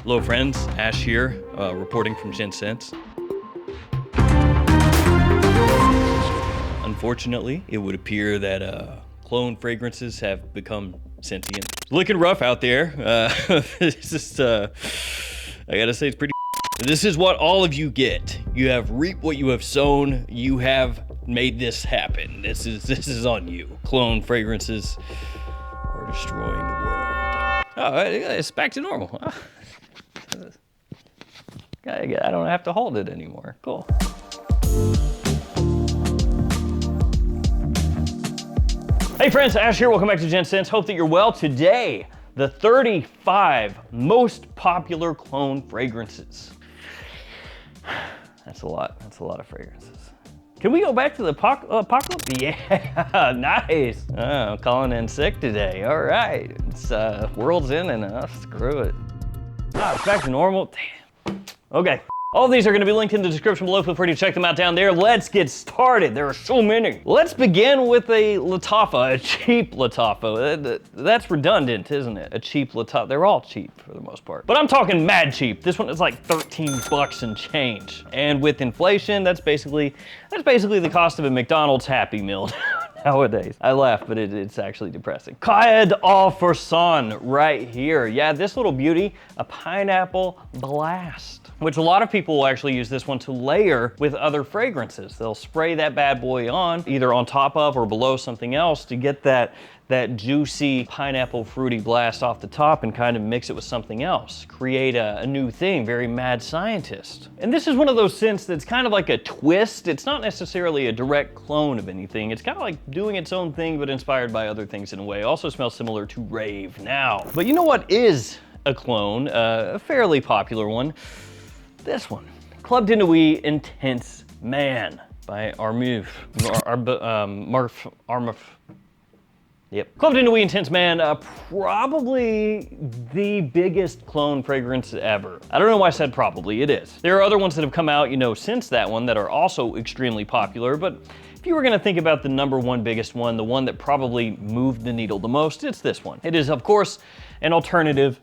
Hello friends, Ash here, reporting from Gents. Unfortunately, it would appear that clone fragrances have become sentient. It's looking rough out there. It's just, I gotta say, it's pretty. This is what all of you get. You have reaped what you have sown. You have made this happen. This is on you. Clone fragrances are destroying the world. Oh, it's back to normal. I don't have to hold it anymore. Cool. Hey friends, Ash here. Welcome back to Gents. Hope that you're well. Today, the 35 most popular clone fragrances. That's a lot. That's a lot of fragrances. Can we go back to the apocalypse? Yeah, nice. Oh, I'm calling in sick today. All right. It's world's in and screw it. Ah, it's back to normal. Damn. Okay. All of these are going to be linked in the description below. Feel free to check them out down there. Let's get started. There are so many. Let's begin with a Latafa, a cheap Latafa. That's redundant, isn't it? A cheap Latafa. They're all cheap for the most part. But I'm talking mad cheap. This one is like 13 bucks and change. And with inflation, that's basically the cost of a McDonald's Happy Meal nowadays. I laugh, but it's actually depressing. Cahiers d'Alforsan right here. Yeah, this little beauty, a pineapple blast, which a lot of people will actually use this one to layer with other fragrances. They'll spray that bad boy on, either on top of or below something else to get that juicy pineapple fruity blast off the top and kind of mix it with something else. Create a new thing, very mad scientist. And this is one of those scents that's kind of like a twist. It's not necessarily a direct clone of anything. It's kind of like doing its own thing, but inspired by other things in a way. Also smells similar to Rave now. But you know what is a clone? A fairly popular one. This one. Club de Nuit Intense Man by Armoff. Armoff. Yep. Club de Nuit Intense Man, probably the biggest clone fragrance ever. I don't know why I said probably, it is. There are other ones that have come out, since that one that are also extremely popular, but if you were gonna think about the #1 biggest one, the one that probably moved the needle the most, it's this one. It is, of course, an alternative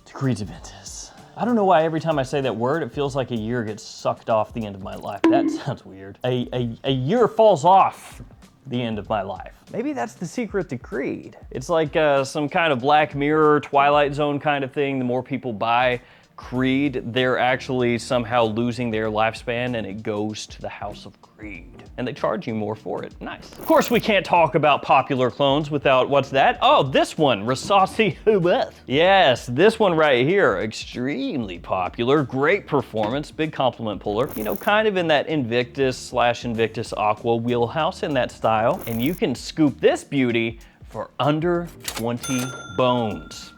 to Creeds of Ventus. I don't know why every time I say that word, it feels like a year gets sucked off the end of my life. That sounds weird. A year falls off the end of my life. Maybe that's the secret to Creed. It's like some kind of Black Mirror, Twilight Zone kind of thing. The more people buy Creed, they're actually somehow losing their lifespan and it goes to the House of Creed. And they charge you more for it. Nice. Of course, we can't talk about popular clones without, what's that? Oh, this one, Rasasi Hubeth. Yes, this one right here, extremely popular, great performance, big compliment puller. Kind of in that Invictus/Invictus Aqua wheelhouse in that style. And you can scoop this beauty for under 20 bones.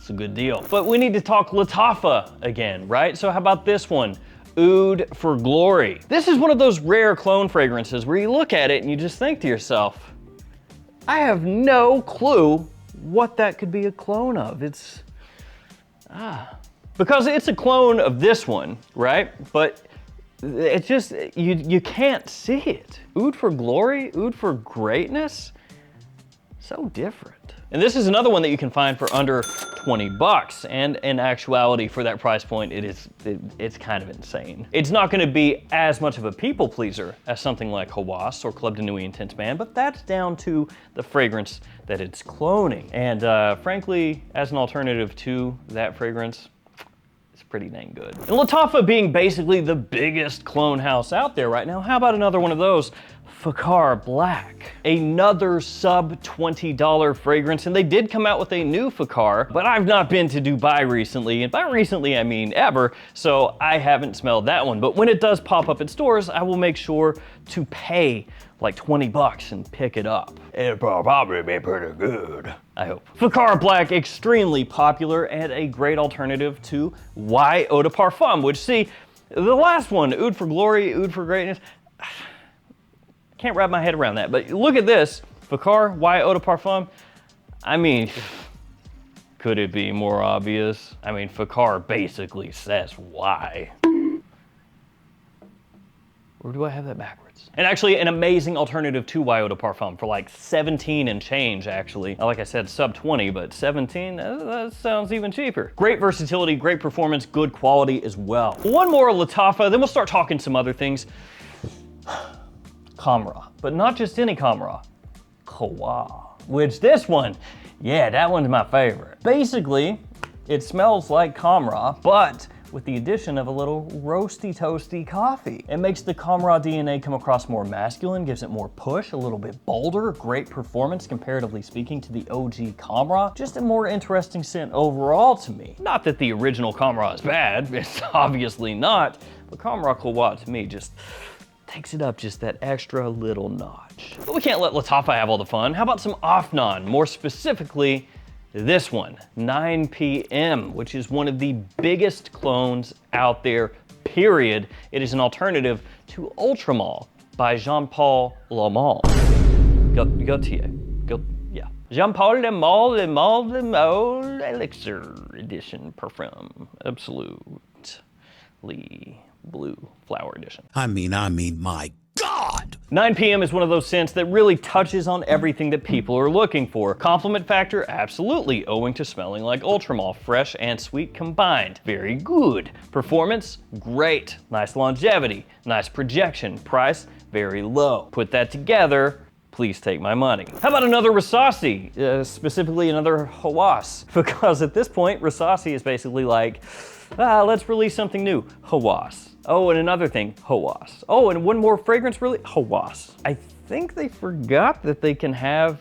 A good deal. But we need to talk Latafa again, right? So how about this one? Oud for Glory. This is one of those rare clone fragrances where you look at it and you just think to yourself, I have no clue what that could be a clone of. Because it's a clone of this one, right? But it's just, you can't see it. Oud for Glory, Oud for Greatness, so different. And this is another one that you can find for under 20 bucks. And in actuality, for that price point, it's kind of insane. It's not gonna be as much of a people pleaser as something like Hawass or Club de Nuit Intense Man, but that's down to the fragrance that it's cloning. And frankly, as an alternative to that fragrance, it's pretty dang good. And Latafa being basically the biggest clone house out there right now, how about another one of those? Bakar Black, another sub $20 fragrance, and they did come out with a new Bakar, but I've not been to Dubai recently, and by recently I mean ever, so I haven't smelled that one. But when it does pop up at stores, I will make sure to pay like 20 bucks and pick it up. It'll probably be pretty good, I hope. Bakar Black, extremely popular and a great alternative to Y Eau de Parfum, which see, the last one, Oud for Glory, Oud for Greatness, can't wrap my head around that, but look at this. Bakar, Y Eau de Parfum. I mean, could it be more obvious? I mean, Bakar basically says why. Or do I have that backwards? And actually an amazing alternative to Eau de Parfum for like 17 and change actually. Like I said, sub 20, but 17, that sounds even cheaper. Great versatility, great performance, good quality as well. One more Latafa, then we'll start talking some other things. Comra, but not just any Comra. Kawa, which this one, yeah, that one's my favorite. Basically, it smells like Comra, but with the addition of a little roasty toasty coffee. It makes the Comra DNA come across more masculine, gives it more push, a little bit bolder, great performance comparatively speaking to the OG Comra. Just a more interesting scent overall to me. Not that the original Comra is bad, it's obviously not, but Comra Kawa to me just takes it up just that extra little notch. But we can't let Latafa have all the fun. How about some Afnan? More specifically, this one, 9 PM, which is one of the biggest clones out there, period. It is an alternative to Ultramall by Jean-Paul Lemall. Yeah. Jean-Paul Lemall Elixir Edition Parfum. Absolutely blue flower edition. I mean, my God! 9 PM is one of those scents that really touches on everything that people are looking for. Compliment factor, absolutely, owing to smelling like Ultramall, fresh and sweet combined. Very good. Performance, great. Nice longevity, nice projection. Price, very low. Put that together, please take my money. How about another Rasasi, specifically another Hawas? Because at this point, Rasasi is basically like, let's release something new, Hawas. Oh, and another thing, Hawas. Oh, and one more fragrance really, Hawas. I think they forgot that they can have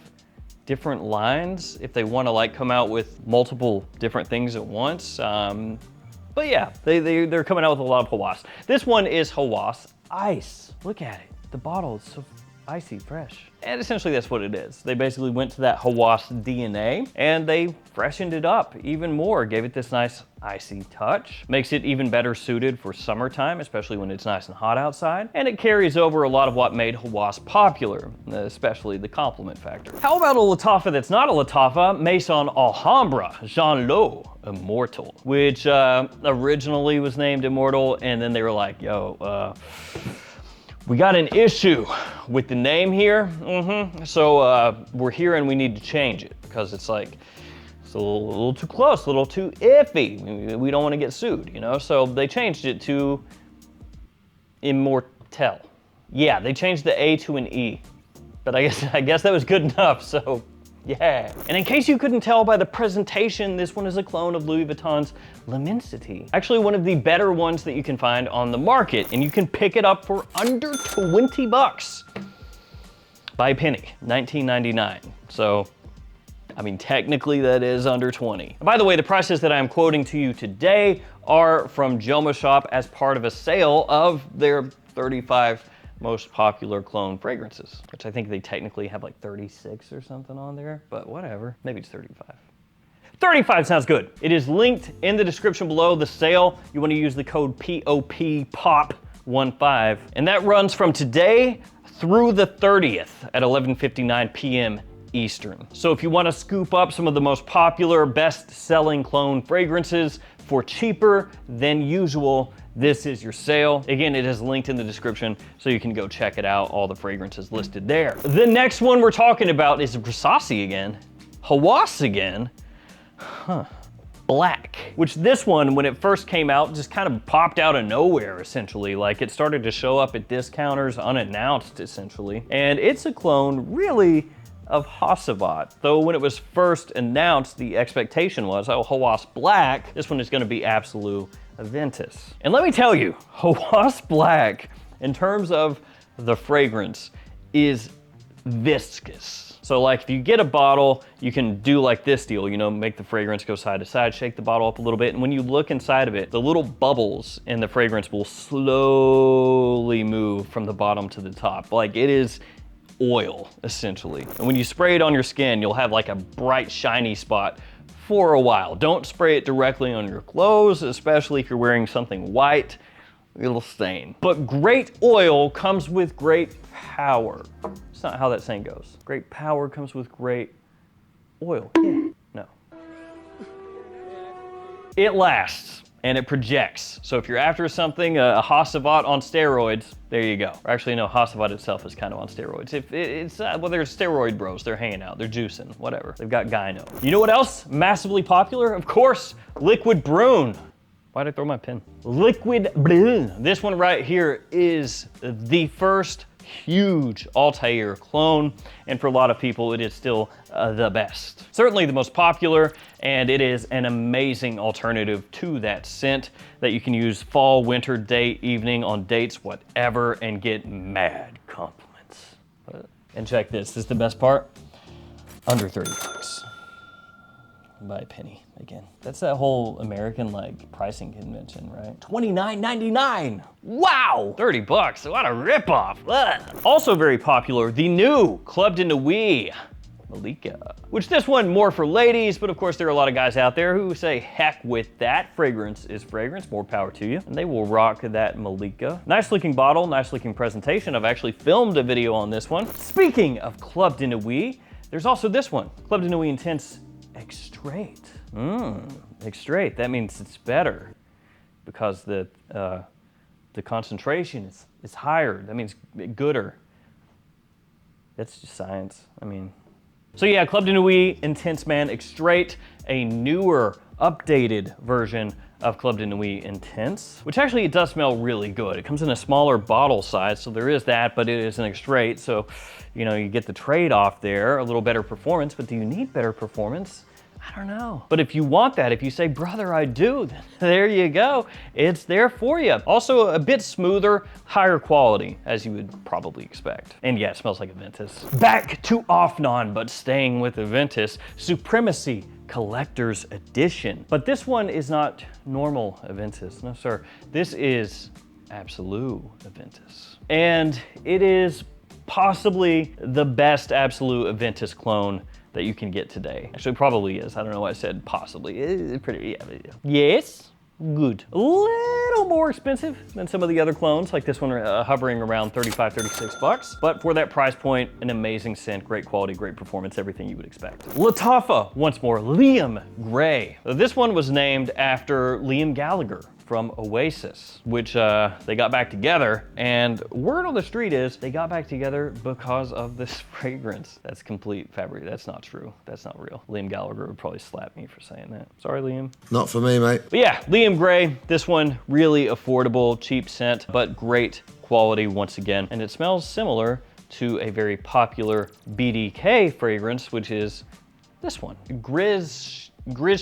different lines if they want to like come out with multiple different things at once. But yeah, they're coming out with a lot of Hawas. This one is Hawas Ice. Look at it, the bottle is so icy fresh. And essentially that's what it is. They basically went to that Hawas DNA and they freshened it up even more, gave it this nice icy touch, makes it even better suited for summertime, especially when it's nice and hot outside. And it carries over a lot of what made Hawas popular, especially the compliment factor. How about a Latafa that's not a Latafa? Maison Alhambra, Jean Lo Immortal, which originally was named Immortal, and then they were like, yo, we got an issue with the name here, so we're here and we need to change it because it's like, it's a little too close, a little too iffy. We don't want to get sued, you know? So they changed it to Immortel. Yeah, they changed the A to an E, but I guess that was good enough, so yeah. And in case you couldn't tell by the presentation, this one is a clone of Louis Vuitton's L'Immensity. Actually one of the better ones that you can find on the market, and you can pick it up for under 20 bucks. By a penny, $19.99. So, I mean, technically that is under 20. By the way, the prices that I'm quoting to you today are from JOMASHOP as part of a sale of their 35 most popular clone fragrances, which I think they technically have like 36 or something on there, but whatever, maybe it's 35. 35 sounds good. It is linked in the description below, the sale. You want to use the code POP15, and that runs from today through the 30th at 11:59 PM Eastern. So if you want to scoop up some of the most popular, best-selling clone fragrances for cheaper than usual, this is your sale. Again, it is linked in the description, so you can go check it out. All the fragrances listed there. The next one we're talking about is Rasasi again, Hawas again, Black, which this one, when it first came out, just kind of popped out of nowhere, essentially. Like, it started to show up at discounters unannounced, essentially. And it's a clone, really, of Hasavat. Though when it was first announced, the expectation was, oh, Hawas Black, this one is gonna be absolute Aventus. And let me tell you, Hawas Black, in terms of the fragrance, is viscous. So like if you get a bottle, you can do like this deal, you know, make the fragrance go side to side, shake the bottle up a little bit, and when you look inside of it, the little bubbles in the fragrance will slowly move from the bottom to the top. Like it is oil, essentially. And when you spray it on your skin, you'll have like a bright, shiny spot for a while. Don't spray it directly on your clothes, especially if you're wearing something white, it'll stain. But great oil comes with great power. It's not how that saying goes. Great power comes with great oil. Yeah. No. It lasts. and it projects. So if you're after something, a Hasselblad on steroids, there you go. Or actually, no, Hasselblad itself is kind of on steroids. If it's, well, they're steroid bros. They're hanging out. They're juicing, whatever. They've got gyno. You know what else? Massively popular? Of course, Liquid Brune. Why'd I throw my pen? Liquid Brune. This one right here is the first huge Altair clone, and for a lot of people, it is still the best. Certainly the most popular, and it is an amazing alternative to that scent that you can use fall, winter, day, evening, on dates, whatever, and get mad compliments. And check this is the best part. Under 30 bucks. By a penny again. That's that whole American like pricing convention, right? $29.99. Wow! 30 bucks. What a ripoff. Ugh. Also very popular, the new Club de Nuit Malikite, which this one more for ladies, but of course there are a lot of guys out there who say heck with that. Fragrance is fragrance, more power to you. And they will rock that Malikite. Nice looking bottle, nice looking presentation. I've actually filmed a video on this one. Speaking of Club de Nuit, there's also this one, Club de Nuit Intense Extrait. Extrait, that means it's better because the concentration is higher. That means gooder. That's just science, I mean. So yeah, Club de Nuit Intense Man Extrait, a newer, updated version of Club de Nuit Intense, which actually it does smell really good. It comes in a smaller bottle size, so there is that, but it is an extrait, so you know, you get the trade-off there, a little better performance, but do you need better performance? I don't know. But if you want that, if you say, brother, I do, then there you go. It's there for you. Also a bit smoother, higher quality, as you would probably expect. And yeah, it smells like Aventus. Back to Offnon, but staying with Aventus, Supremacy Collector's Edition. But this one is not normal Aventus, no sir. This is Absolute Aventus. And it is possibly the best Absolute Aventus clone that you can get today. Actually, probably is. I don't know why I said possibly. It's pretty, yeah. Yes, good. A little more expensive than some of the other clones, like this one hovering around 35, 36 bucks. But for that price point, an amazing scent, great quality, great performance, everything you would expect. Latafa, once more, Liam Gray. This one was named after Liam Gallagher from Oasis, which they got back together, and word on the street is they got back together because of this fragrance. That's complete fabric. That's not true. That's not real. Liam Gallagher would probably slap me for saying that. Sorry, Liam. Not for me, mate. But yeah, Liam Gray, this one really affordable, cheap scent, but great quality once again. And it smells similar to a very popular BDK fragrance, which is this one, Gris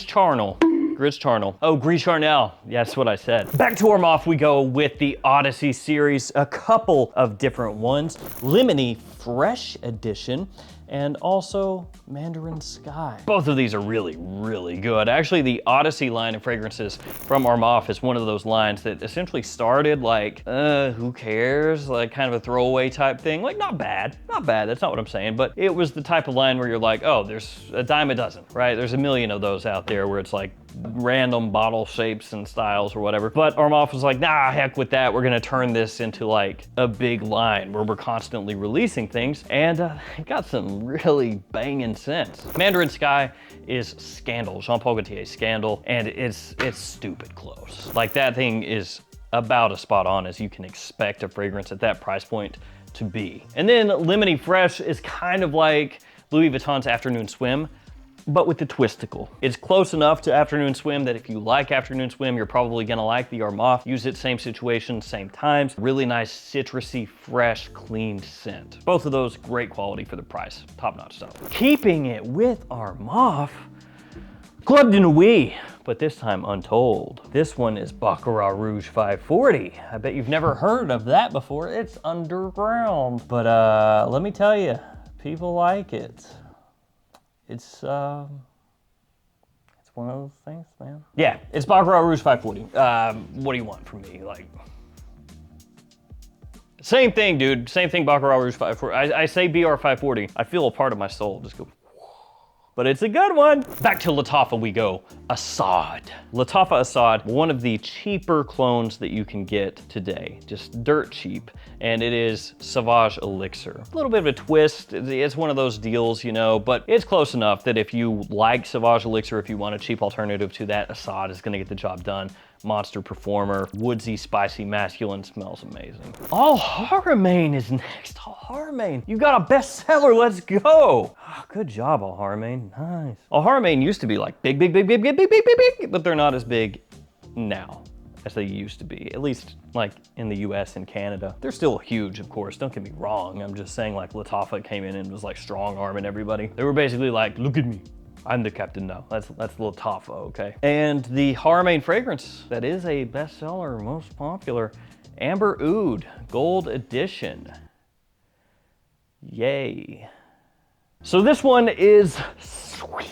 Charnel. Gris Charnel. Oh, Gris Charnel. Yeah, that's what I said. Back to Armoff we go with the Odyssey series, a couple of different ones. Lemony Fresh Edition, and also Mandarin Sky. Both of these are really, really good. Actually, the Odyssey line of fragrances from Armoff is one of those lines that essentially started like, who cares? Like kind of a throwaway type thing. Like not bad, that's not what I'm saying, but it was the type of line where you're like, oh, there's a dime a dozen, right? There's a million of those out there where it's like random bottle shapes and styles or whatever. But Armoff was like, nah, heck with that. We're gonna turn this into like a big line where we're constantly releasing things, and it got some really banging scents. Mandarin Sky is Scandal, Jean-Paul Gaultier's Scandal, and it's stupid close. Like that thing is about as spot on as you can expect a fragrance at that price point to be. And then Lemony Fresh is kind of like Louis Vuitton's Afternoon Swim, but with the twisticle. It's close enough to Afternoon Swim that if you like Afternoon Swim, you're probably gonna like the Armoff. Use it same situation, same times. Really nice citrusy, fresh, clean scent. Both of those, great quality for the price. Top-notch stuff. Keeping it with Armoff, Club de Nuit, but this time untold. This one is Baccarat Rouge 540. I bet you've never heard of that before. It's underground. But let me tell you, people like it. It's one of those things, man. Yeah, it's Baccarat Rouge 540. What do you want from me? Like, same thing, dude. Same thing, Baccarat Rouge 540. I say BR 540. I feel a part of my soul just go, but it's a good one. Back to Latafa we go. Assad. Latafa Assad, one of the cheaper clones that you can get today. Just dirt cheap. And it is Sauvage Elixir. A little bit of a twist. It's one of those deals, you know, but it's close enough that if you like Sauvage Elixir, if you want a cheap alternative to that, Assad is gonna get the job done monster performer, woodsy, spicy, masculine, smells amazing. Oh, Harain is next. Oh, Harain, you got a bestseller, let's go. Oh, good job, Oh, Harain, nice. Oh, Harain used to be like big, but they're not as big now as they used to be, at least like in the US and Canada. They're still huge, of course, don't get me wrong. I'm just saying like Latafa came in and was like strong arming everybody. They were basically like, look at me, I'm the captain now. That's Latafa, okay? And the Harain fragrance, that is a bestseller, most popular, Amber Oud, Gold Edition. Yay. So this one is sweet.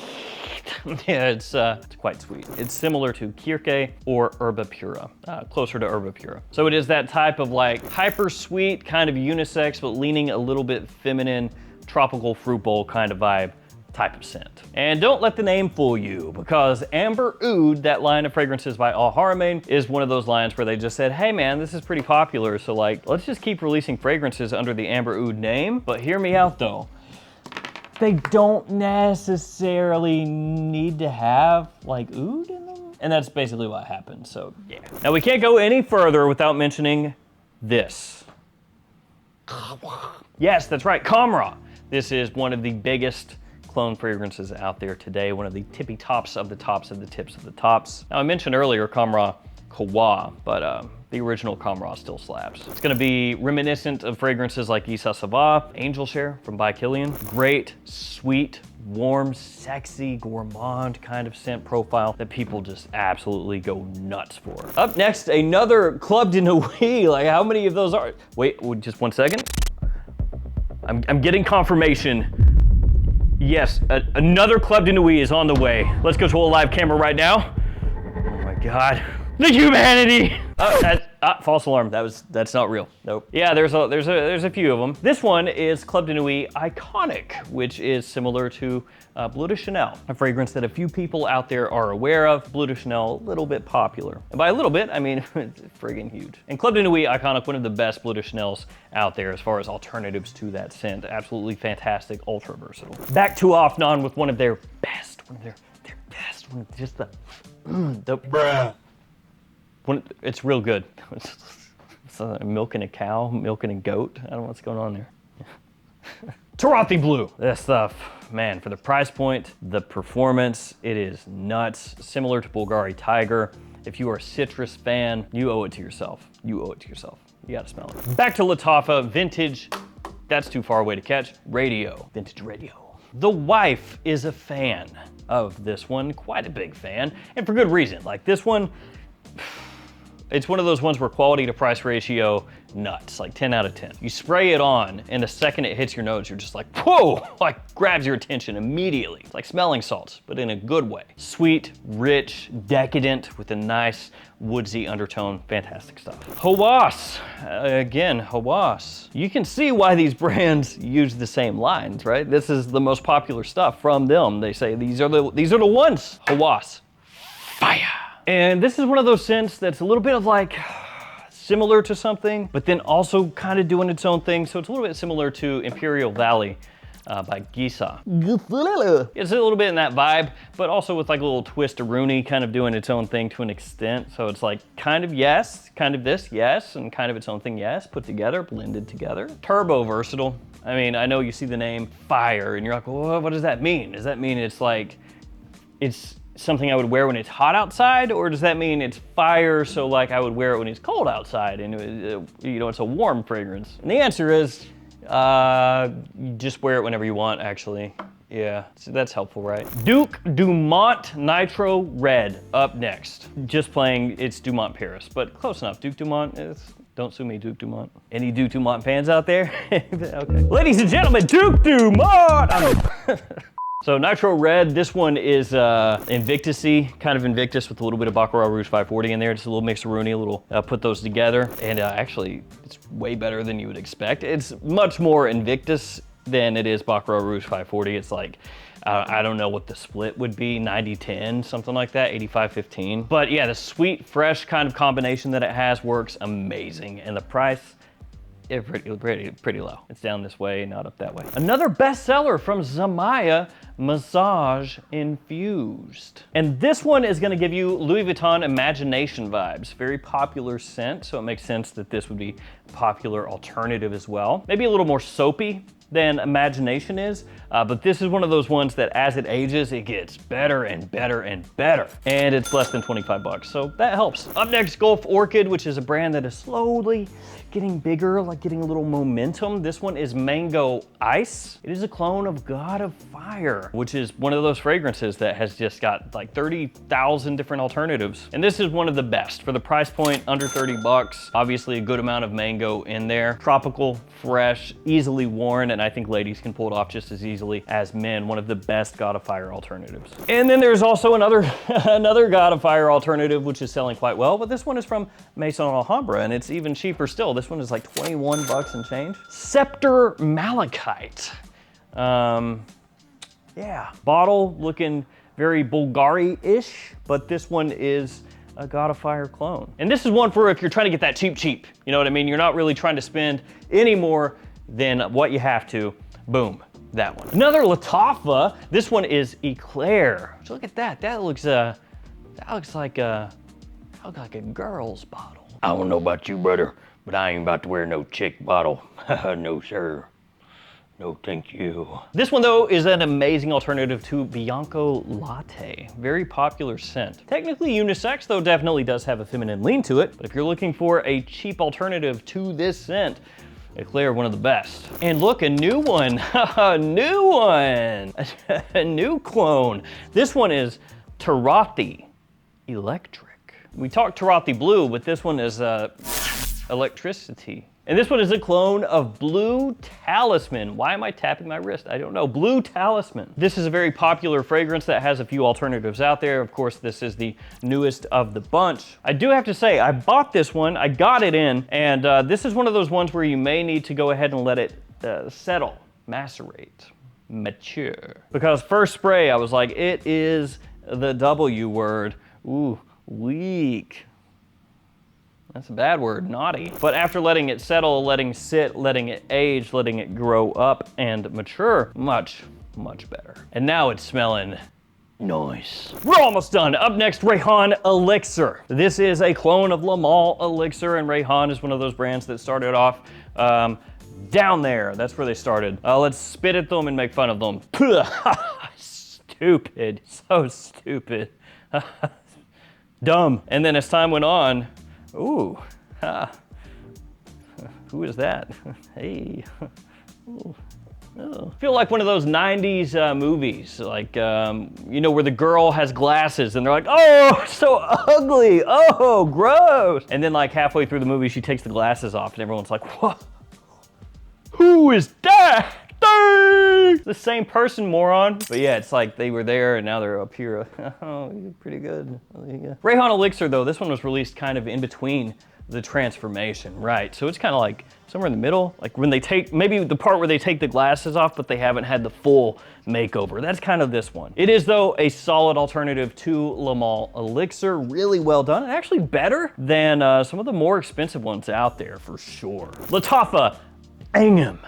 Yeah, it's quite sweet. It's similar to Kirke or Herba Pura, closer to Herba Pura. So it is that type of like hyper sweet, kind of unisex, but leaning a little bit feminine, tropical fruit bowl kind of vibe type of scent. And don't let the name fool you, because Amber Oud, that line of fragrances by Oh Harain, is one of those lines where they just said, hey man, this is pretty popular, so like, let's just keep releasing fragrances under the Amber Oud name. But hear me out though. They don't necessarily need to have like oud in them. And that's basically what happened, so yeah. Now we can't go any further without mentioning this. Yes, that's right, Comra. This is one of the biggest clone fragrances out there today, one of the tippy tops of the tops of the tips of the tops. Now I mentioned earlier Comra Kawa, but the original Comra still slaps. It's gonna be reminiscent of fragrances like Isa Sava, Angel Share from By Killian. Great, sweet, warm, sexy, gourmand kind of scent profile that people just absolutely go nuts for. Up next, another Club de Nuit. Like how many of those are? Wait, just 1 second. I'm getting confirmation. Yes, another Club de Nuit is on the way. Let's go to a live camera right now. Oh my God. The humanity! False alarm. That's not real. Nope. Yeah, there's a few of them. This one is Club de Nuit Iconic, which is similar to Bleu de Chanel, a fragrance that a few people out there are aware of. Bleu de Chanel, a little bit popular. And by a little bit, I mean it's friggin' huge. And Club de Nuit Iconic, one of the best Bleu de Chanels out there as far as alternatives to that scent. Absolutely fantastic, ultra versatile. Back to Afnan with one of their best, just the bruh. It's real good. It's milking a cow, milking a goat. I don't know what's going on there. Tome Blue. This stuff, man, for the price point, the performance, it is nuts. Similar to Bulgari Tiger. If you are a citrus fan, you owe it to yourself. You owe it to yourself. You gotta smell it. Back to Latafa, vintage, that's too far away to catch, radio, vintage radio. The wife is a fan of this one, quite a big fan, and for good reason. Like this one, it's one of those ones where quality to price ratio, nuts, like 10 out of 10. You spray it on, and the second it hits your nose, you're just like, whoa, like grabs your attention immediately. It's like smelling salts, but in a good way. Sweet, rich, decadent, with a nice woodsy undertone, fantastic stuff. Hawas, again, Hawas. You can see why these brands use the same lines, right? This is the most popular stuff from them. They say, these are the ones. Hawas, fire. And this is one of those scents that's a little bit of like, similar to something, but then also kind of doing its own thing. So it's a little bit similar to Imperial Valley by Gisa. It's a little bit in that vibe, but also with like a little twist of Rooney kind of doing its own thing to an extent. So it's like kind of yes, kind of this, yes, and kind of its own thing, yes, put together, blended together. Turbo versatile. I mean, I know you see the name Fire and you're like, well, what does that mean? Does that mean it's like, it's something I would wear when it's hot outside, or does that mean it's fire, so like I would wear it when it's cold outside and you know, it's a warm fragrance? And the answer is, you just wear it whenever you want, actually. Yeah, so that's helpful, right? Duke Dumont Nitro Red up next. Just playing, it's Dumont Paris, but close enough. Duke Dumont is, don't sue me, Duke Dumont. Any Duke Dumont fans out there? Okay. Ladies and gentlemen, Duke Dumont! So Nitro Red, this one is Invictus-y, kind of Invictus with a little bit of Bakar Rouge 540 in there, just a little mix of Rooney, a little put those together. And actually, it's way better than you would expect. It's much more Invictus than it is Bakar Rouge 540. It's like, I don't know what the split would be, 90-10, something like that, 85-15. But yeah, the sweet, fresh kind of combination that it has works amazing. And the price, Yeah, pretty low. It's down this way, not up that way. Another bestseller from Zamaya, Massage Infused. And this one is gonna give you Louis Vuitton Imagination vibes. Very popular scent, so it makes sense that this would be a popular alternative as well. Maybe a little more soapy than Imagination is, but this is one of those ones that as it ages, it gets better and better and better. And it's less than 25 bucks, so that helps. Up next, Gulf Orchid, which is a brand that is slowly getting bigger, like getting a little momentum. This one is Mango Ice. It is a clone of God of Fire, which is one of those fragrances that has just got like 30,000 different alternatives. And this is one of the best. For the price point, under 30 bucks, obviously a good amount of mango in there. Tropical, fresh, easily worn, and I think ladies can pull it off just as easily as men. One of the best God of Fire alternatives. And then there's also another, another God of Fire alternative, which is selling quite well, but this one is from Maison Alhambra, and it's even cheaper still. This one is like 21 bucks and change. Scepter Malikite. Yeah, bottle looking very Bulgari-ish, but this one is a God of Fire clone. And this is one for if you're trying to get that cheap. You know what I mean? You're not really trying to spend any more than what you have to. Boom, that one. Another Latafa. This one is Eclair. So look at that. That looks like a girl's bottle. I don't know about you, brother, but I ain't about to wear no chick bottle. No, sir. No, thank you. This one, though, is an amazing alternative to Bianco Latte. Very popular scent. Technically unisex, though definitely does have a feminine lean to it. But if you're looking for a cheap alternative to this scent, Eclair, one of the best. And look, a new one. A new one. A new clone. This one is Tarathi Electric. We talked Tarathi Blue, but this one is Electricity. And this one is a clone of Blue Talisman. Why am I tapping my wrist? I don't know. Blue Talisman. This is a very popular fragrance that has a few alternatives out there. Of course, this is the newest of the bunch. I do have to say, I bought this one, I got it in, and this is one of those ones where you may need to go ahead and let it settle, macerate, mature. Because first spray, I was like, it is the W word. Ooh, weak. That's a bad word, naughty. But after letting it settle, letting it sit, letting it age, letting it grow up and mature, much, much better. And now it's smelling nice. We're almost done. Up next, Rayhon Elixir. This is a clone of Le Male Elixir, and Rayhon is one of those brands that started off down there. That's where they started. Let's spit at them and make fun of them. Stupid, so stupid. Dumb. And then as time went on, ooh, who is that? Hey, ooh. Oh. I feel like one of those 90s movies, like, you know, where the girl has glasses and they're like, oh, so ugly, oh, gross. And then like halfway through the movie, she takes the glasses off and everyone's like, what? Who is that? The same person, moron. But yeah, it's like they were there and now they're up here. Oh, you're pretty good. Rayhon Elixir, though, this one was released kind of in between the transformation, right? So it's kind of like somewhere in the middle, like when they take, maybe the part where they take the glasses off, but they haven't had the full makeover. That's kind of this one. It is, though, a solid alternative to Le Male Elixir. Really well done, and actually better than some of the more expensive ones out there, for sure. Latafa Angum.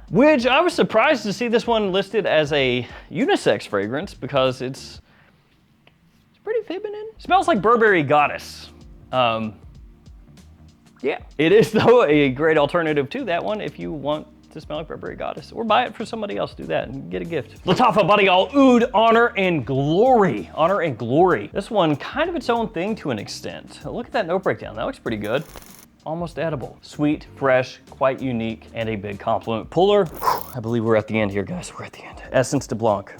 Which I was surprised to see this one listed as a unisex fragrance because it's pretty feminine. Smells like Burberry Goddess. Yeah, it is, though, a great alternative to that one if you want to smell like Burberry Goddess, or buy it for somebody else. Do that and get a gift. Latafa Body All Oud Honor and Glory. Honor and Glory. This one kind of its own thing to an extent. Look at that note breakdown. That looks pretty good. Almost edible. Sweet, fresh, quite unique, and a big compliment. Puller, I believe we're at the end here, guys. We're at the end. Essence de Blanc,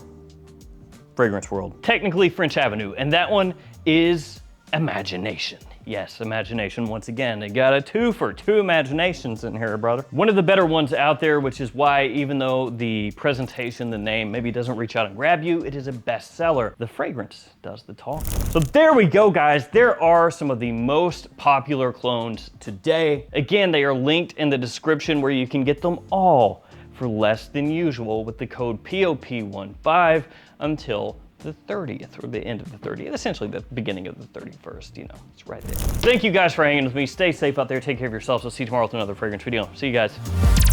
Fragrance World. Technically French Avenue, and that one is Imagination. Yes, Imagination once again. They got a two for two imaginations in here, brother. One of the better ones out there, which is why even though the presentation, the name maybe doesn't reach out and grab you, it is a bestseller. The fragrance does the talk. So there we go, guys. There are some of the most popular clones today. Again, they are linked in the description where you can get them all for less than usual with the code POP15 until the the 30th, or the end of the 30th, essentially the beginning of the 31st, you know, it's right there. Thank you guys for hanging with me. Stay safe out there, take care of yourselves. I'll see you tomorrow with another fragrance video. See you guys.